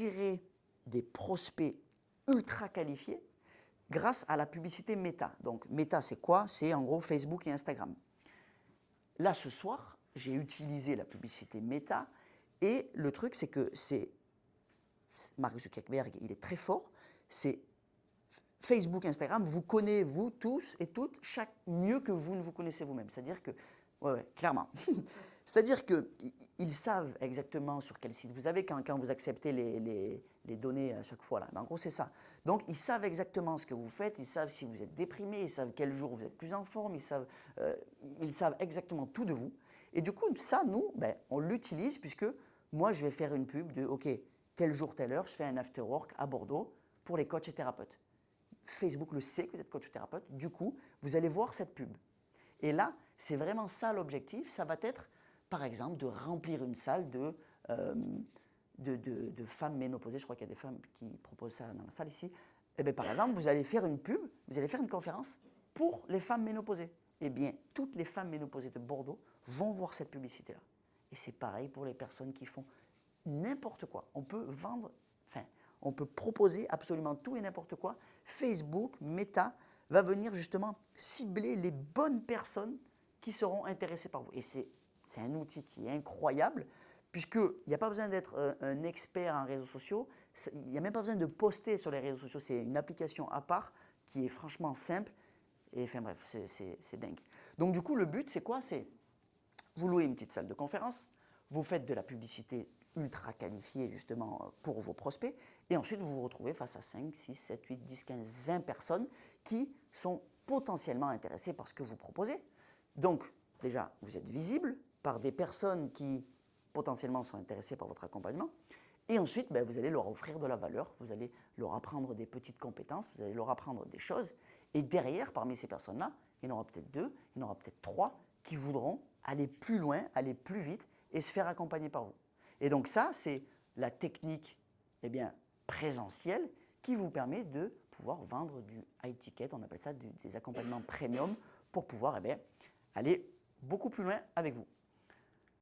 attirer des prospects ultra qualifiés grâce à la publicité Meta. Donc Meta, c'est quoi? C'est en gros Facebook et Instagram. Là, ce soir, j'ai utilisé la publicité Meta et le truc, c'est que Mark Zuckerberg, il est très fort. C'est Facebook, Instagram, vous connaissez, vous tous et toutes, mieux que vous ne vous connaissez vous-même. C'est-à-dire que, ouais, clairement. C'est-à-dire qu'ils savent exactement sur quel site vous avez quand vous acceptez les données à chaque fois. Là. En gros, c'est ça. Donc, ils savent exactement ce que vous faites, ils savent si vous êtes déprimé, ils savent quel jour vous êtes plus en forme, ils savent exactement tout de vous. Et du coup, ça, nous, ben, on l'utilise puisque moi, je vais faire une pub de, OK, tel jour, telle heure, je fais un after-work à Bordeaux pour les coachs et thérapeutes. Facebook le sait que vous êtes coach ou thérapeute, du coup, vous allez voir cette pub. Et là, c'est vraiment ça l'objectif, ça va être, par exemple, de remplir une salle de femmes ménopausées, je crois qu'il y a des femmes qui proposent ça dans la salle ici. Eh bien, par exemple, vous allez faire une pub, vous allez faire une conférence pour les femmes ménopausées. Eh bien, toutes les femmes ménopausées de Bordeaux vont voir cette publicité-là. Et c'est pareil pour les personnes qui font n'importe quoi. On peut vendre, enfin, on peut proposer absolument tout et n'importe quoi. Facebook, Meta, va venir justement cibler les bonnes personnes qui seront intéressées par vous. Et c'est un outil qui est incroyable, puisqu'il n'y a pas besoin d'être un expert en réseaux sociaux, il n'y a même pas besoin de poster sur les réseaux sociaux, c'est une application à part qui est franchement simple, et enfin bref, c'est dingue. Donc du coup, le but, c'est quoi? C'est vous louez une petite salle de conférence, vous faites de la publicité ultra qualifiée justement pour vos prospects, et ensuite vous vous retrouvez face à 5, 6, 7, 8, 10, 15, 20 personnes qui sont potentiellement intéressées par ce que vous proposez. Donc déjà, vous êtes visible par des personnes qui potentiellement sont intéressées par votre accompagnement, et ensuite ben, vous allez leur offrir de la valeur, vous allez leur apprendre des petites compétences, vous allez leur apprendre des choses, et derrière, parmi ces personnes-là, il y en aura peut-être 2, il y en aura peut-être 3 qui voudront aller plus loin, aller plus vite et se faire accompagner par vous. Et donc ça, c'est la technique présentielle qui vous permet de pouvoir vendre du high ticket, on appelle ça des accompagnements premium, pour pouvoir aller beaucoup plus loin avec vous.